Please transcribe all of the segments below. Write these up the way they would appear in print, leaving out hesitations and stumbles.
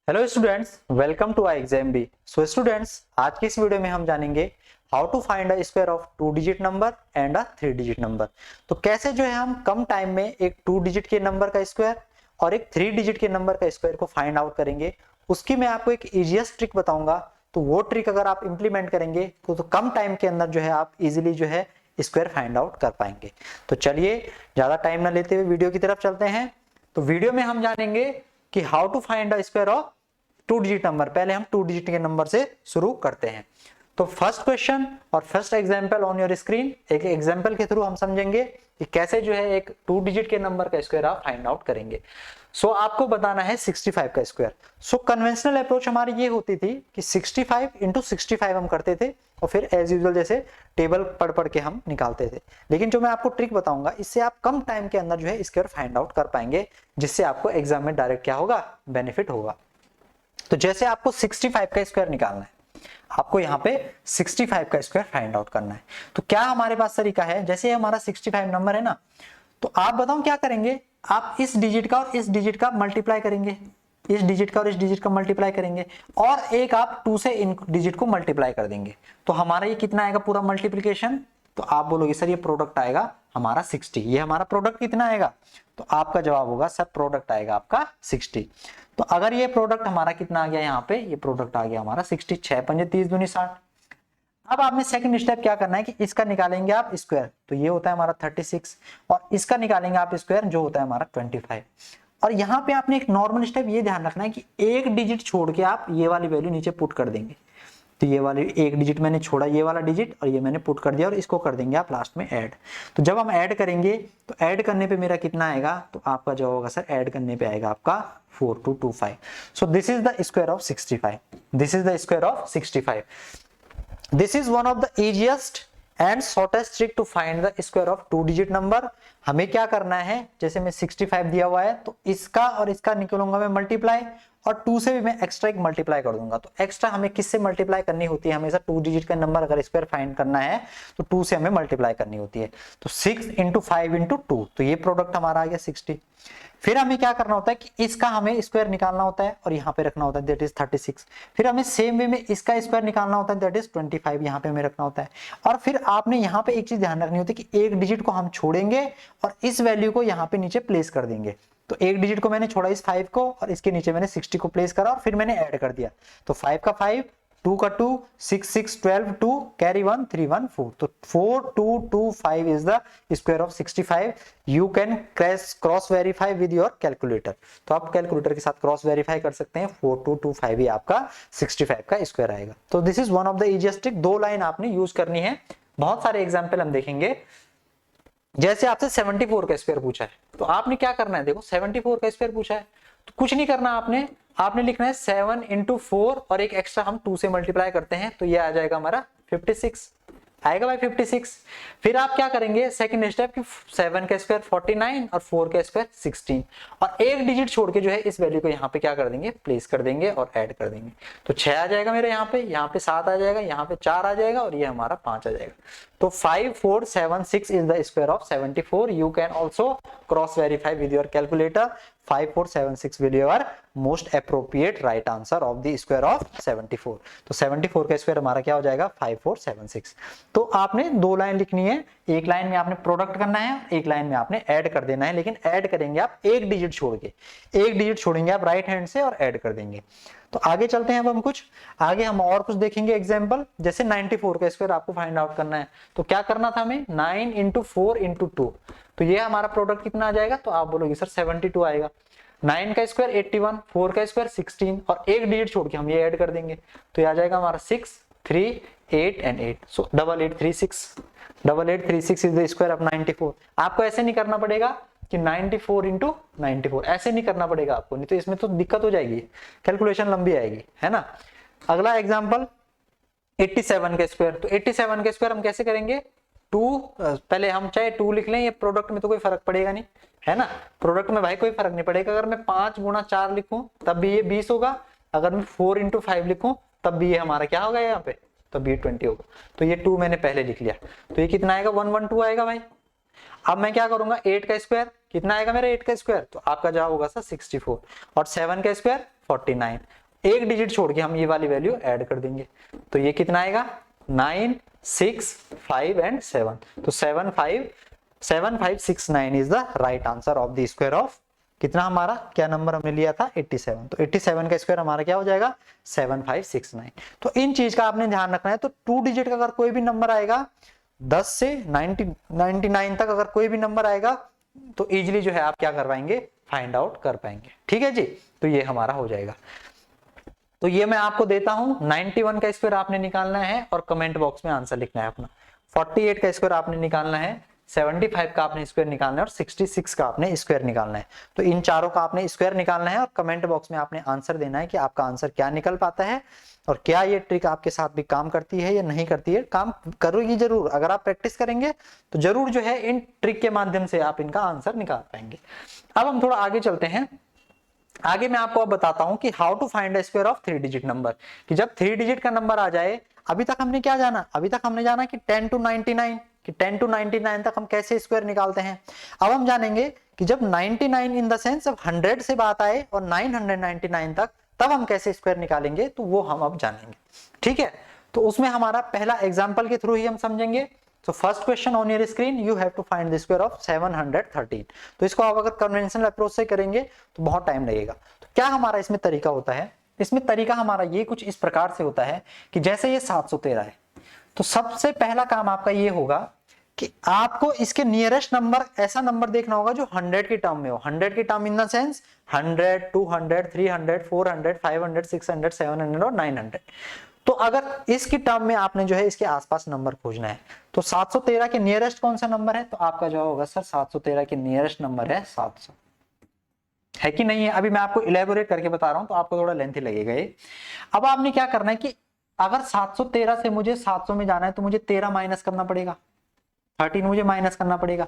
Hello students, welcome to I exam B. So students, आज की इस वीडियो में हम जानेंगे how to find a square of 2 digit number and a 3 digit number. तो कैसे जो है हम कम टाइम में एक 2 डिजिट के नंबर का स्क्वायर और एक 3 डिजिट के नंबर का स्क्वायर को फाइंड आउट करेंगे। उसकी मैं आपको एक इजीएस्ट ट्रिक बताऊंगा। तो वो ट्रिक अगर आप इंप्लीमेंट करेंगे तो कम टाइम के अंदर जो है आप इजिली जो है स्क्वायर फाइंड आउट कर पाएंगे। तो चलिए ज्यादा टाइम ना लेते हुए वीडियो की तरफ चलते हैं। तो वीडियो में हम जानेंगे कि how to find a square of 2 digit number. पहले हम 2 डिजिट के नंबर से शुरू करते हैं। तो फर्स्ट क्वेश्चन और first example on your screen, एक एग्जांपल के थ्रू हम समझेंगे कि कैसे जो है एक 2 डिजिट के नंबर का स्क्वायर आप फाइंड आउट करेंगे। सो आपको बताना है 65 का स्क्वायर। सो कन्वेंशनल अप्रोच हमारी ये होती थी कि 65 इंटू 65 हम करते थे और फिर एज यूजुअल जैसे टेबल पढ़ के हम निकालते थे। लेकिन जो मैं आपको ट्रिक बताऊंगा, इससे आप कम टाइम के अंदर जो है स्क्वायर फाइंड आउट कर पाएंगे, जिससे आपको एग्जाम में डायरेक्ट क्या होगा, बेनिफिट होगा। तो जैसे आपको 65 का स्क्वायर निकालना है, आपको यहाँ पे 65 का स्क्वायर फाइंड आउट करना है। तो क्या हमारे पास तरीका है, जैसे हमारा 65 नंबर है ना, तो आप बताओ क्या करेंगे। आप इस डिजिट का और इस डिजिट का मल्टीप्लाई करेंगे, इस डिजिट का और इस डिजिट का मल्टीप्लाई करेंगे, और एक आप 2 से इन डिजिट को मल्टीप्लाई कर देंगे। तो हमारा ये कितना आएगा पूरा मल्टीप्लीकेशन। तो आप बोलोगे सर ये प्रोडक्ट आएगा हमारा 60। ये हमारा प्रोडक्ट कितना आएगा, तो आपका जवाब होगा सर प्रोडक्ट आएगा आपका 60। तो अगर ये प्रोडक्ट हमारा कितना आ गया, यहाँ पे ये प्रोडक्ट आ गया हमारा 60, 6 पंजे 30 दूनी 60। अब आपने सेकंड स्टेप क्या करना है कि इसका निकालेंगे आप स्क्वायर, तो ये होता है हमारा 36, और इसका निकालेंगे आप स्क्वायर जो होता है हमारा 25। और यहाँ पे आपने एक नॉर्मल स्टेप ये ध्यान रखना है कि एक डिजिट छोड़ के आप ये वाली वैल्यू नीचे पुट कर देंगे। तो ये वाली एक डिजिट मैंने छोड़ा, ये वाला डिजिट, और ये मैंने पुट कर दिया, और इसको कर देंगे आप लास्ट में ऐड। तो जब हम ऐड करेंगे तो ऐड करने पे मेरा कितना आएगा, तो आपका जो होगा सर ऐड करने पे आएगा आपका 4225। So this is the square of 65। This is the square of 65। This is one of the easiest and shortest trick to find the square of 2 digit number. हमें क्या करना है, जैसे मैं 65 दिया हुआ है तो इसका और इसका निकलूंगा मैं मल्टीप्लाई, और 2 से भी मैं एक्स्ट्रा एक मल्टीप्लाई कर दूंगा। तो एक्स्ट्रा हमें किससे मल्टीप्लाई करनी होती है, हमेशा 2 डिजिट का नंबर अगर स्क्वायर फाइंड करना है तो 2 से हमें मल्टीप्लाई करनी होती है। तो 6 इंटू 5 इंटू 2, तो ये प्रोडक्ट हमारा आ गया 60। फिर हमें क्या करना होता है कि इसका हमें स्क्वायर निकालना होता है और यहाँ पे रखना होता है, दैट इज 36। फिर हमें सेम वे में इसका स्क्वायर निकालना होता है, दैट इज 25, यहाँ पे हमें रखना होता है। और फिर आपने यहाँ पे एक चीज ध्यान रखनी होती है कि एक डिजिट को हम छोड़ेंगे और इस वैल्यू को यहाँ पे नीचे प्लेस कर देंगे। तो एक डिजिट को मैंने छोड़ा इस 5 को, और इसके नीचे मैंने 60 को प्लेस करा, और फिर मैंने ऐड कर दिया। तो 5 का 5, 2 का 2, 6 6 12, 2 कैरी 1 3 1 4। तो 4225 is the square of 65। You can cross verify with your calculator. तो आप कैलकुलेटर के साथ क्रॉस वेरीफाई कर सकते हैं, 4225 ही आपका 65 का स्क्वायर आएगा। तो this is one of the easiest trick. 2 line आपने यूज करनी है। बहुत सारे एग्जाम्पल हम देखेंगे। जैसे आपसे 74 का स्क्वायर पूछा है, तो आपने क्या करना है, देखो 74 का स्क्वायर पूछा है तो कुछ नहीं करना, आपने लिखना है 7 इंटू 4 और एक एक्स्ट्रा हम 2 से मल्टीप्लाई करते हैं, तो ये आ जाएगा हमारा 56 आएगा भाई 56। फिर आप क्या करेंगे, सेकंड स्टेप कि 7 का स्क्वायर 49 और 4 का स्क्वायर 16, और एक डिजिट छोड़ के जो है इस वैल्यू को यहाँ पे क्या कर देंगे, प्लेस कर देंगे और ऐड कर देंगे। तो 6 आ जाएगा मेरे यहाँ पे 7 आ जाएगा, यहाँ पे 4 आ जाएगा, और ये हमारा 5 आ जाएगा। तो 5476 is the square of 74। You can also cross verify with your calculator. 5476 will your most appropriate right answer of the square of 74। तो 74 का स्क्वायर हमारा क्या हो जाएगा, 5476। तो आपने 2 लाइन लिखनी है, एक लाइन में आपने प्रोडक्ट करना है, एक लाइन में आपने ऐड कर देना है। लेकिन ऐड करेंगे आप एक डिजिट छोड़ के, एक डिजिट छोड़ेंगे आप राइट हैंड से और ऐड कर देंगे। तो आगे चलते हैं। अब हम कुछ आगे हम और कुछ देखेंगे एग्जांपल। जैसे 94 का स्क्वायर आपको फाइंड आउट करना है, तो क्या करना था हमें, 9 इंटू 4 इंटू 2। तो ये हमारा प्रोडक्ट कितना आ जाएगा, तो आप बोलोगे सर 72 आएगा। 9 का स्क्वायर 81, 4 का स्क्वायर 16, और एक डिजिट छोड़ के हम ये ऐड कर देंगे, तो ये आ जाएगा हमारा 6 3 8 and 8। So 8836, 8836 is the square of 94। आपको ऐसे नहीं करना पड़ेगा कि 94 इंटू 94, ऐसे नहीं करना पड़ेगा आपको, नहीं तो इसमें तो दिक्कत हो जाएगी, कैलकुलेशन लंबी आएगी, है ना। अगला एग्जांपल 87 का स्क्वायर। तो 87 का स्क्वायर हम कैसे करेंगे, 2 पहले हम चाहे 2 लिख लें, ये प्रोडक्ट में तो कोई फर्क पड़ेगा नहीं, है ना। प्रोडक्ट में भाई कोई फर्क नहीं पड़ेगा। अगर मैं 5 गुणा 4 लिखूं तब भी ये 20 होगा, अगर मैं 4 इंटू 5 लिखूं तब भी ये हमारा क्या होगा यहाँ पे, तब ये 20 होगा। तो ये 2 मैंने पहले लिख लिया, तो ये कितना आएगा, 112 आएगा भाई। अब मैं क्या करूंगा, 8 का स्क्वायर कितना आएगा मेरा, 8 का स्क्वायर, तो आपका जवाब होगा सर 64, और 7 का स्क्वायर 49, एक डिजिट छोड़ के हम ये वाली वैल्यू ऐड कर देंगे, तो ये कितना आएगा 9, 6, 5 एंड 7। तो 7569 is the right answer of the square of कितना, हमारा क्या नंबर हमने लिया था 87। तो 87 का स्क्वायर हमारा क्या हो जाएगा 7569। तो इन चीज का आपने ध्यान रखना है। तो 2 डिजिट का अगर कोई भी नंबर आएगा 10 से 99 तक अगर कोई भी नंबर आएगा तो इजीली जो है आप क्या कर पाएंगे, फाइंड आउट कर पाएंगे। ठीक है जी, तो ये हमारा हो जाएगा। तो ये मैं आपको देता हूं, 91 का स्क्वायर आपने निकालना है और कमेंट बॉक्स में आंसर लिखना है अपना। 48 का स्क्वायर आपने निकालना है, 75 का आपने स्क्वायर निकालना है और 66 का आपने स्क्वायर निकालना है। तो इन चारों का आपने स्क्वायर निकालना है और कमेंट बॉक्स में आपने आंसर देना है कि आपका आंसर क्या निकल पाता है और क्या ये ट्रिक आपके साथ भी काम करती है या नहीं करती है। काम करोगी जरूर, अगर आप प्रैक्टिस करेंगे तो जरूर जो है इन ट्रिक के माध्यम से आप इनका आंसर निकाल पाएंगे। अब हम थोड़ा आगे चलते हैं। आगे मैं आपको अब बताता हूं कि how to find the square of 3 digit number, कि जब 3 डिजिट का नंबर आ जाए। अभी तक हमने क्या जाना, अभी तक हमने जाना कि 10 to 99, कि 10 to 99 तक हम कैसे स्क्वायर निकालते हैं। अब हम जानेंगे कि जब 99 इन द सेंस जब 100 से बात आए और 999 तक, तब हम कैसे स्क्वायर निकालेंगे, तो वो हम अब जानेंगे। ठीक है, तो उसमें हमारा पहला एग्जाम्पल के थ्रू ही हम समझेंगे। So first question on your screen, you have to find the square of 713। तो इसको आप अगर कन्वेंशनल अप्रोच से करेंगे तो बहुत टाइम लगेगा। तो क्या हमारा इसमें तरीका होता है, इसमें तरीका हमारा ये कुछ इस प्रकार से होता है कि जैसे ये 713 है, तो सबसे पहला काम आपका ये होगा कि आपको इसके नियरेस्ट नंबर, ऐसा नंबर देखना होगा जो 100 के टर्म में हो। 100 के टर्म इन द सेंस 100, 200, 300, 400, 500, 600, 700 और 900। तो अगर इसकी टर्म में आपने जो है इसके आसपास नंबर खोजना है, तो 713 के नियरेस्ट कौन सा नंबर है, तो आपका जवाब होगा सर 713 के नियरेस्ट नंबर है 700, है कि नहीं है। अभी मैं आपको इलेबोरेट करके बता रहा हूं तो आपको थोड़ा लेंथी लगेगा ये। अब आपने क्या करना है कि अगर 713 से मुझे 700 में जाना है तो मुझे 13 माइनस करना पड़ेगा, 13 मुझे माइनस करना पड़ेगा।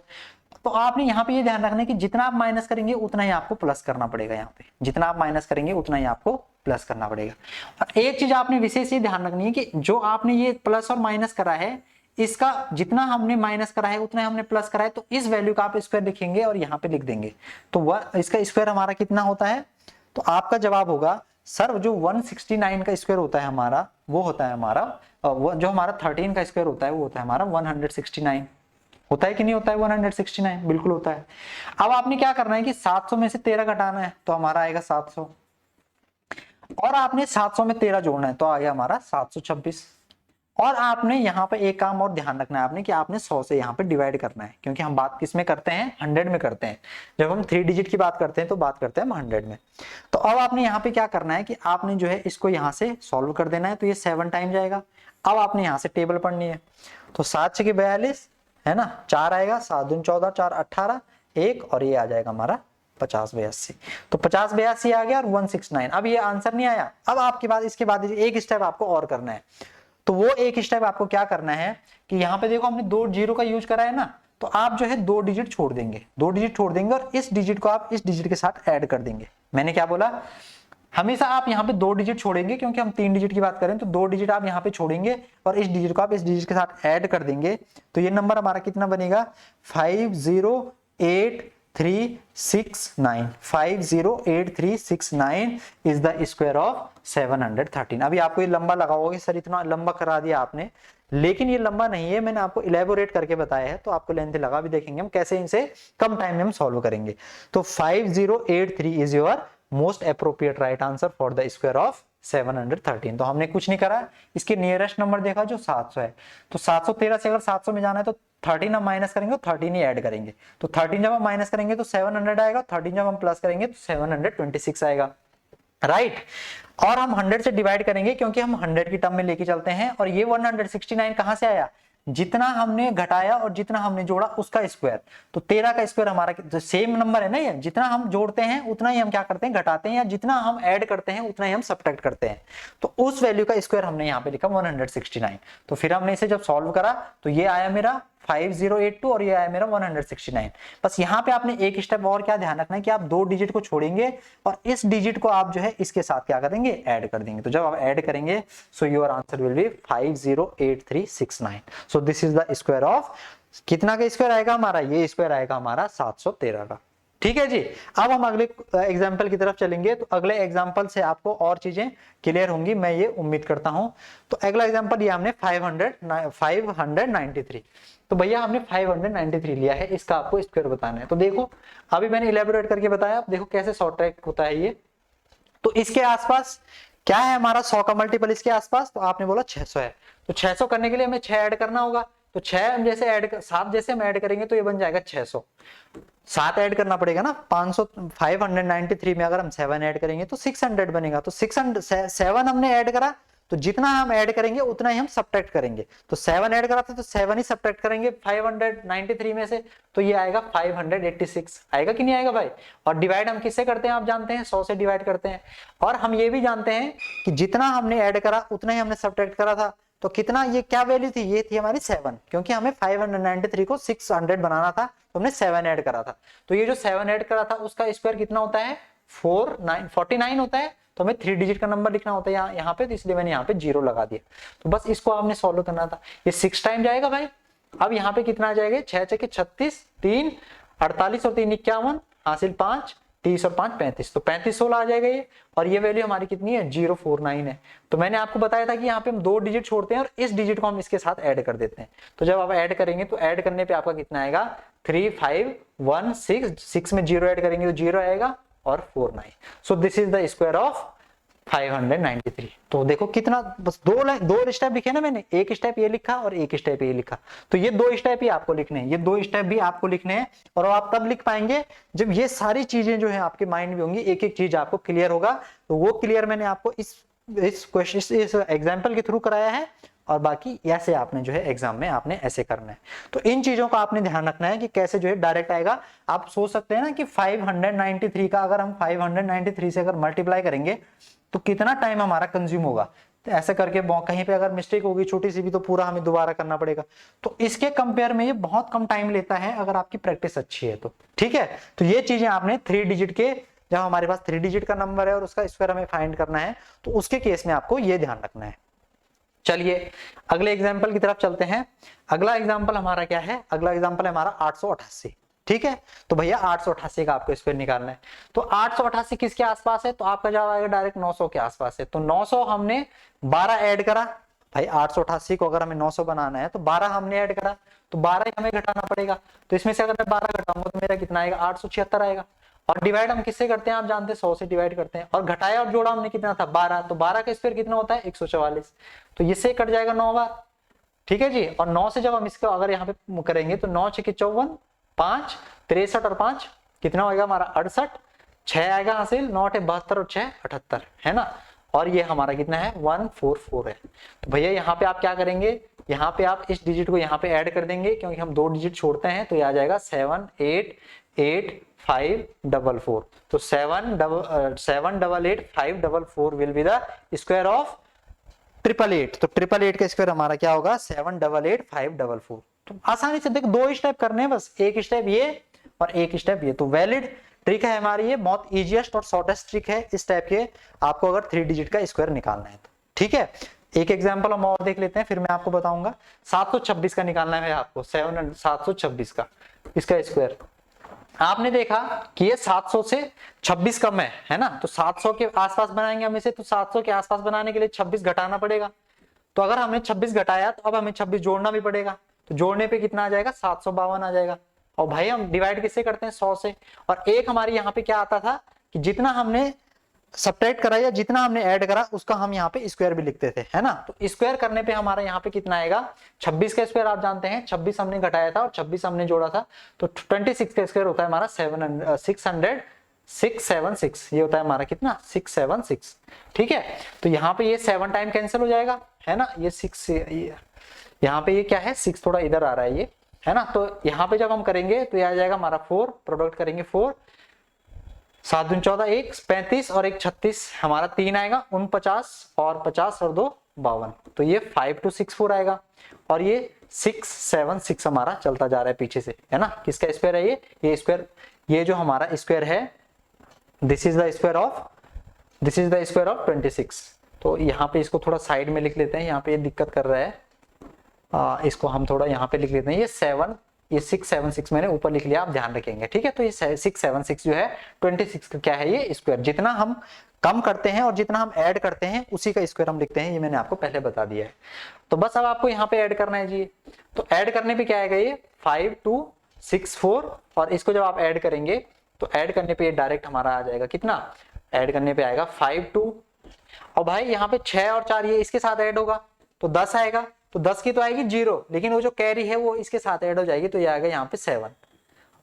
तो आपने यहाँ पे ये ध्यान रखना है कि जितना आप माइनस करेंगे उतना ही आपको प्लस करना पड़ेगा। यहाँ पे जितना आप माइनस करेंगे उतना ही आपको प्लस करना पड़ेगा। और एक चीज आपने विशेष ये ध्यान रखनी है कि जो आपने ये प्लस और माइनस करा है, इसका जितना हमने माइनस करा है उतना हमने प्लस करा है, तो इस वैल्यू का आप स्क्वायर लिखेंगे और यहाँ पे लिख देंगे। तो वह इसका स्क्वायर हमारा कितना होता है, तो आपका जवाब होगा सर जो 169 का स्क्वायर होता है हमारा, वो होता है हमारा जो हमारा 13 का स्क्वायर होता है वो होता है हमारा 169। होता है कि नहीं होता है 169? बिल्कुल होता है। अब आपने क्या करना है कि 700 में से 13 घटाना है तो हमारा आएगा 700, और आपने 700 में 13 जोड़ना है तो आ गया हमारा 726। और आपने यहाँ पे एक काम और ध्यान रखना है आपने कि आपने 100 से यहाँ पे डिवाइड करना है, क्योंकि हम बात किस में करते हैं, 100 में करते हैं। जब हम 3 डिजिट की बात करते हैं तो बात करते हैं हम 100 में। तो अब आपने यहाँ पे क्या करना है कि आपने जो है इसको यहाँ से सॉल्व कर देना है, तो ये 7 टाइम जाएगा। अब आपने यहाँ से टेबल पढ़नी है, तो 7 6 42 है ना, 4 आएगा, 7 दूनी 14, 4 18, 1 और ये आ जाएगा हमारा 50 82। तो 50 82 आ गया और 169। अब ये आंसर नहीं आया। अब आपके बाद इसके बाद एक स्टेप आपको और करना है। तो वो एक स्टेप आपको क्या करना है कि यहाँ पे देखो हमने 2 जीरो का यूज करा है ना, तो आप जो है 2 डिजिट छोड़ देंगे, 2 डिजिट छोड़ देंगे और इस डिजिट को आप इस डिजिट के साथ ऐड कर देंगे। मैंने क्या बोला, हमेशा आप यहाँ पे 2 डिजिट छोड़ेंगे, क्योंकि हम 3 डिजिट की बात करें तो 2 डिजिट आप यहाँ पे छोड़ेंगे और इस डिजिट को आप इस डिजिट के साथ ऐड कर देंगे। तो ये नंबर हमारा कितना बनेगा 508,369। 508,369 इज द स्क्वायर ऑफ 713। अभी आपको ये लंबा लगा होगा कि सर इतना लंबा करा दिया आपने, लेकिन ये लंबा नहीं है, मैंने आपको इलेबोरेट करके बताया है, तो आपको लेंथ लगा भी देखेंगे हम कैसे इनसे कम टाइम में हम सॉल्व करेंगे। तो 5083 is your most appropriate right answer for the square of 713। तो हमने कुछ नहीं करा, इसके नियरेस्ट नंबर देखा जो 700 है। तो 713 से अगर 700 में जाना है तो 13 हम माइनस करेंगे तो 13 ही ऐड करेंगे। तो 13 जब हम माइनस करेंगे तो 700 आएगा, 13 जब हम प्लस करेंगे तो 726 आएगा, राइट। और हम 100 से डिवाइड करेंगे क्योंकि हम 100 की टर्म में लेके चलते हैं। और ये 169 कहां से आया, जितना हमने घटाया और जितना हमने जोड़ा उसका स्क्वायर। तो 13 का स्क्वायर हमारा सेम नंबर है ना, ये जितना हम जोड़ते हैं उतना ही हम क्या करते हैं घटाते हैं, या जितना हम ऐड करते हैं उतना ही हम सब्ट्रैक्ट करते हैं। तो उस वैल्यू का स्क्वायर हमने यहाँ पे लिखा 169। तो फिर हमने इसे जब सॉल्व करा तो ये आया मेरा 5082 और ये आया मेरा 169। बस यहाँ पे आपने एक स्टेप और क्या ध्यान रखना है कि आप 2 डिजिट को छोड़ेंगे और इस डिजिट को आप जो है इसके साथ क्या करेंगे, ऐड कर देंगे। तो जब आप ऐड करेंगे so your answer will be 508369। So this is the square of कितना का स्क्वायर आएगा हमारा, ये स्क्वायर आएगा हमारा 713 का। ठीक है जी। अब हम अगले एग्जाम्पल की तरफ चलेंगे, तो अगले एग्जाम्पल से आपको और चीजें क्लियर होंगी, मैं ये उम्मीद करता हूं। तो अगला एग्जाम्पल ये हमने 593। तो भैया हमने 593 लिया है, इसका आपको स्क्वायर बताना है। तो देखो अभी मैंने इलेबोरेट करके बताया, देखो कैसे सॉर्ट ट्रैक होता है ये। तो इसके आसपास क्या है हमारा 100 का मल्टीपल इसके आसपास, तो आपने बोला 600 है। तो 600 करने के लिए हमें 6 ऐड करना होगा। तो 6 जैसे ऐड 7 जैसे हम ऐड करेंगे तो ये बन जाएगा 600। 7 ऐड करना पड़ेगा ना, 593 में अगर हम 7 ऐड करेंगे तो 600 बनेगा। तो 600 7 हमने ऐड करा, तो जितना हम ऐड करेंगे उतना ही हम सब्ट्रैक्ट करेंगे। तो 7 ऐड करा था तो 7 ही सब्ट्रैक्ट करेंगे 593 में से, तो ये आएगा 586। आएगा कि नहीं आएगा भाई। और डिवाइड हम किससे करते हैं आप जानते हैं, 100 से डिवाइड करते हैं। और हम ये भी जानते हैं कि जितना हमने ऐड करा उतना ही हमने सब्ट्रैक्ट करा था। तो कितना, ये क्या वैल्यू थी, ये थी हमारी 7, क्योंकि हमें 593 को 600 बनाना था तो हमने 7 ऐड करा था। तो ये जो 7 ऐड करा था उसका स्क्वायर कितना होता है, 49 होता है। तो हमें 3 डिजिट का नंबर लिखना होता है यहाँ पे, तो इसलिए मैंने यहाँ पे 0 लगा दिया। तो बस इसको आपने सॉल्व करना था। ये 6 टाइम जाएगा भाई। अब यहाँ पे कितना आ जाएगा, 6 6 36, 3 48 और 3 51, हासिल 5, 30 और 5 35, तो 35 16 आ जाएगा ये। और ये वैल्यू हमारी कितनी है, 049 है। तो मैंने आपको बताया था कि यहाँ पे हम 2 डिजिट छोड़ते हैं और इस डिजिट को हम इसके साथ ऐड कर देते हैं। तो जब आप ऐड करेंगे तो ऐड करने पे आपका कितना आएगा, 3516, 6 में 0 ऐड करेंगे तो 0 आएगा और 49। सो this is the square of 593। तो देखो कितना, बस दो स्टेप लिखे ना मैंने, एक स्टेप ये लिखा और एक स्टेप ये लिखा। तो ये 2 स्टेप ही आपको लिखने हैं, ये 2 स्टेप भी आपको लिखने हैं। और आप तब लिख पाएंगे जब ये सारी चीजें जो है आपके माइंड में होंगी, एक एक चीज आपको क्लियर होगा। तो वो क्लियर मैंने आपको इस क्वेश्चन, इस एग्जाम्पल के थ्रू कराया है। और बाकी ऐसे आपने जो है एग्जाम में आपने ऐसे करना है। तो इन चीजों का आपने ध्यान रखना है कि कैसे जो है डायरेक्ट आएगा। आप सोच सकते हैं ना कि 593 का अगर हम 593 से अगर मल्टीप्लाई करेंगे तो कितना टाइम हमारा कंज्यूम होगा। तो ऐसे करके कहीं पे अगर मिस्टेक होगी छोटी सी भी तो पूरा हमें दोबारा करना पड़ेगा। तो इसके कंपेयर में ये बहुत कम टाइम लेता है अगर आपकी प्रैक्टिस अच्छी है तो। ठीक है, तो ये चीजें आपने 3 डिजिट के, जब हमारे पास 3 डिजिट का नंबर है और उसका स्क्वायर हमें फाइंड करना है, तो उसके केस में आपको ये ध्यान रखना है। चलिए अगले एग्जाम्पल की तरफ चलते हैं। अगला एग्जाम्पल हमारा क्या है, अगला एग्जाम्पल है हमारा 888। ठीक है, तो भैया 888 का आपको स्क्वायर निकालना है। तो 888 किसके आसपास है, तो आपका जवाब आएगा डायरेक्ट 900 के आसपास है। तो 900 हमने 12 ऐड करा भाई, 888 को अगर हमें 900 बनाना है तो 12 हमने ऐड करा, तो 12 ही हमें घटाना पड़ेगा। तो इसमें से अगर मैं 12 घटाऊंगा तो मेरा कितना आएगा, 876 आएगा। और डिवाइड हम किससे करते हैं आप जानते हैं, 100 से डिवाइड करते हैं। और घटाया और जोड़ा हमने कितना था, 12, तो 12 का स्क्वायर कितना होता है, 144। तो इससे कट जाएगा 9 बार। ठीक है जी। और 9 से जब हम इसको अगर यहाँ पे करेंगे तो 9 6 54, 5 63 और 5 कितना होगा हमारा 68, 6 आएगा हासिल, 9 8 72 और 6 78 है ना। और ये हमारा कितना है 144 है। तो भैया यहाँ पे आप क्या करेंगे, यहाँ पे आप इस डिजिट को यहाँ पे ऐड कर देंगे, क्योंकि हम 2 डिजिट छोड़ते हैं। तो ये आ जाएगा 7 8 8 5 4 4। तो 7 8 8 5 4 4 will be the square of 888। तो 888 का स्क्वायर हमारा क्या होगा, 7 8 8 5 4 4। तो आसानी से देख 2 स्टेप करने हैं बस, एक स्टेप ये और एक स्टेप ये। तो वैलिड ट्रिक है हमारी ये, बहुत इजीएस्ट और शॉर्टेस्ट ट्रिक है इस टाइप के, आपको अगर 3 डिजिट का स्क्वायर निकालना है तो। ठीक है, एक एग्जांपल हम और देख लेते हैं, फिर मैं आपको बताऊंगा। 726 का निकालना है आपको, 726 का इसका स्क्वायर। आपने देखा कि ये 700 से 26 कम है ना। तो 700 के आसपास बनाएंगे हम इसे, तो 700 के आसपास बनाने के लिए 26 घटाना पड़ेगा। तो अगर हमने 26 घटाया तो अब हमें 26 जोड़ना भी पड़ेगा। तो जोड़ने पे कितना आ जाएगा, 752 आ जाएगा। और भाई हम डिवाइड किससे करते हैं, 100 से। और एक हमारी यहाँ पे क्या आता था कि जितना हमने सब्ट्रैक्ट करा या जितना हमने ऐड करा उसका हम यहाँ पे स्क्वायर भी लिखते थे, है ना। तो स्क्वायर करने पे हमारा यहाँ पे कितना आएगा, 26 का स्क्वायर आप जानते हैं, 26 हमने घटाया था और 26 हमने जोड़ा था। तो 26 का स्क्वायर होता है हमारा 676, ये होता है हमारा कितना, 676। ठीक है, तो यहाँ पे ये 7 टाइम कैंसिल हो जाएगा, है ना। ये 6 यहाँ पे ये क्या है, 6 थोड़ा इधर आ रहा है ये, है ना। तो यहाँ पे जब हम करेंगे तो ये आ जाएगा हमारा 4, प्रोडक्ट करेंगे 4, 7 दूनी 14, 1 35 और 1 36, हमारा 3 आएगा 49 और 50 और 2 52। तो ये 5264 आएगा। और ये 676 हमारा चलता जा रहा है पीछे से, है ना। किसका स्क्वायर है ये स्क्वायर, ये जो हमारा स्क्वायर है, this is the square of 26। तो यहाँ पे इसको थोड़ा साइड में लिख लेते हैं, यहाँ पे ये दिक्कत कर रहा है, इसको हम थोड़ा यहाँ पे लिख लेते हैं, ये 7 ये 676 मैंने ऊपर लिख लिया, आप ध्यान रखेंगे, ठीक है। तो ये 676 जो है 26 का क्या है, ये स्क्वायर। जितना हम कम करते हैं और जितना हम ऐड करते हैं उसी का स्क्वायर हम लिखते हैं, ये मैंने आपको पहले बता दिया है। तो बस अब आपको यहाँ पे ऐड करना है जी। तो ऐड करने पे क्या आएगा, ये 5264, और इसको जब आप ऐड करेंगे तो ऐड करने पे ये डायरेक्ट हमारा आ जाएगा कितना, ऐड करने पे आएगा 52, और भाई यहाँ पे 6 और 4 ये इसके साथ ऐड होगा तो 10 आएगा। तो 10 की तो आएगी 0, लेकिन वो जो कैरी है वो इसके साथ ऐड हो जाएगी, तो ये आएगा यहाँ पे 7,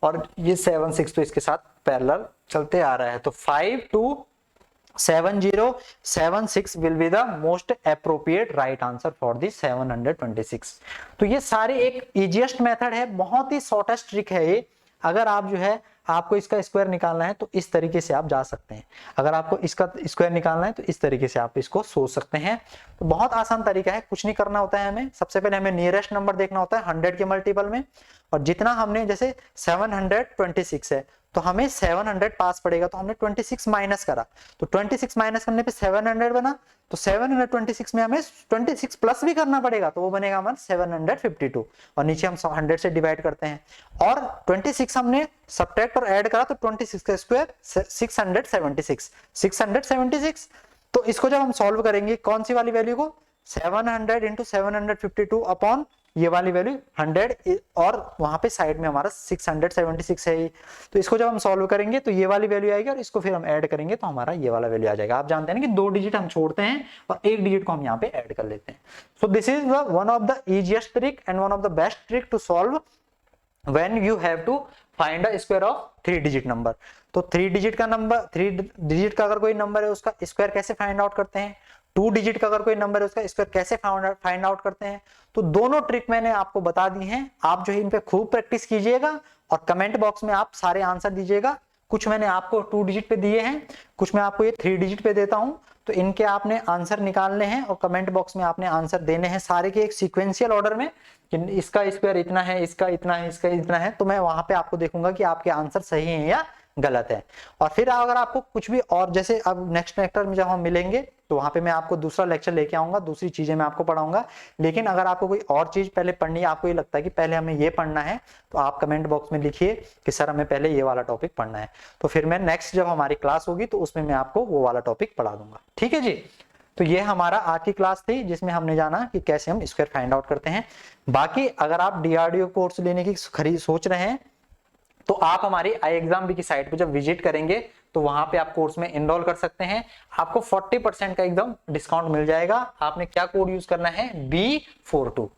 और ये 7 6 तो इसके साथ पैरेलल चलते आ रहा है। तो 527076 will be the most appropriate right answer for the 726। तो ये सारे एक इजीएस्ट मेथड है, बहुत ही शॉर्टेस्ट ट्रिक है ये। अगर आप जो है आपको इसका स्क्वायर निकालना है तो इस तरीके से आप जा सकते हैं, अगर आपको इसका स्क्वायर निकालना है तो इस तरीके से आप इसको सोच सकते हैं। तो बहुत आसान तरीका है, कुछ नहीं करना होता है हमें। सबसे पहले हमें नियरेस्ट नंबर देखना होता है 100 के मल्टीपल में, और जितना हमने जैसे 726 है तो हमें 700 पास पड़ेगा, तो हमने 26 माइनस करा, तो 26 माइनस करने पे 700 बना, तो 726 में हमें 26 प्लस भी करना पड़ेगा, तो वो बनेगा हमारा 752, और नीचे हम 100 से डिवाइड करते हैं, और 26 हमने सब्ट्रैक्ट और ऐड करा, तो 26 का स्क्वायर 676। तो इसको जब हम सॉल्व करेंगे कौन सी वाली वैल्यू को, 700 इंटू 752 अपॉन ये वाली वैल्यू 100, और वहां पे साइड में हमारा 676 है। तो इसको जब हम सॉल्व करेंगे तो ये वाली वैल्यू आएगी, और इसको फिर हम ऐड करेंगे तो हमारा ये वाला वैल्यू आ जाएगा। आप जानते हैं ना कि 2 डिजिट हम छोड़ते हैं और 1 डिजिट को हम यहाँ पे ऐड कर लेते हैं। So this is one of the easiest trick and one of the best trick to solve when you have to find a square of 3 digit number. तो 3 डिजिट का नंबर, 3 डिजिट का अगर कोई नंबर है उसका स्क्वायर कैसे find out करते हैं, 2 डिजिट का अगर कोई नंबर है उसका स्क्वायर कैसे फाइंड आउट करते हैं। तो दोनों ट्रिक मैंने आपको बता दी हैं, आप जो है इन पे खूब प्रैक्टिस कीजिएगा और कमेंट बॉक्स में आप सारे आंसर दीजिएगा। कुछ मैंने आपको 2 डिजिट पे दिए हैं, कुछ मैं आपको ये 3 डिजिट पे देता हूं, तो इनके आपने आंसर निकालने हैं और कमेंट बॉक्स में आपने आंसर देने हैं सारे के एक सीक्वेंशियल ऑर्डर में, कि इसका स्क्वायर इतना है, इसका इतना है, इसका इतना है। तो मैं वहां पे आपको देखूंगा कि आपके आंसर सही है या गलत है। और फिर अगर आपको कुछ भी और, जैसे अब नेक्स्ट लेक्चर में जब हम मिलेंगे तो वहां पे मैं आपको दूसरा लेक्चर लेके आऊंगा, दूसरी चीजें मैं आपको पढ़ाऊंगा। लेकिन अगर आपको कोई और चीज पहले पढ़नी है, आपको ये लगता है कि पहले हमें ये पढ़ना है, तो आप कमेंट बॉक्स में लिखिए कि सर हमें पहले ये वाला टॉपिक पढ़ना है, तो फिर मैं नेक्स्ट जब हमारी क्लास होगी तो उसमें मैं आपको वो वाला टॉपिक पढ़ा दूंगा। ठीक है जी। तो ये हमारा आज की क्लास थी जिसमें हमने जाना कि कैसे हम स्क्वायर फाइंड आउट करते हैं। बाकी अगर आप DRDO कोर्स लेने की सोच रहे हैं तो आप हमारी iExamB की साइट पे जब विजिट करेंगे तो वहां पे आप कोर्स में एनरोल कर सकते हैं। आपको 40% का एकदम डिस्काउंट मिल जाएगा। आपने क्या कोड यूज करना है, B42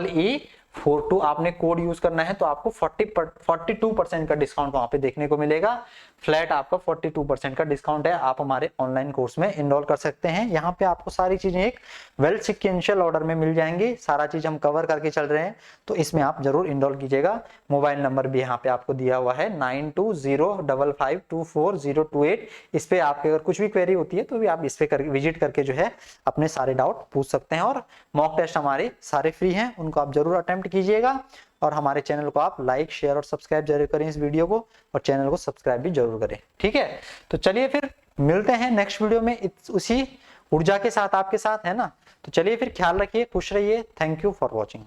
BEE42 आपने कोड यूज करना है, तो आपको 42% का डिस्काउंट वहां पे देखने को मिलेगा। फ्लैट आपका 42% का डिस्काउंट है। आप हमारे ऑनलाइन कोर्स में एनरोल कर सकते हैं। यहाँ पे आपको सारी चीजें एक वेल सिक्वेंशियल ऑर्डर में मिल जाएंगी, सारा चीज हम कवर करके चल रहे हैं, तो इसमें आप जरूर एनरोल कीजिएगा। मोबाइल नंबर भी यहाँ पे आपको दिया हुआ है 9205524028। इस पे आपके अगर कुछ भी क्वेरी होती है तो भी आप इस पे विजिट करके जो है अपने सारे डाउट पूछ सकते हैं। और मॉक टेस्ट हमारे सारे फ्री हैं, उनको आप जरूर अटेम्प्ट कीजिएगा। और हमारे चैनल को आप लाइक, शेयर और सब्सक्राइब जरूर करें इस वीडियो को, और चैनल को सब्सक्राइब भी जरूर करें। ठीक है, तो चलिए फिर मिलते हैं नेक्स्ट वीडियो में उसी ऊर्जा के साथ आपके साथ, है ना। तो चलिए फिर, ख्याल रखिए, खुश रहिए। Thank you for watching.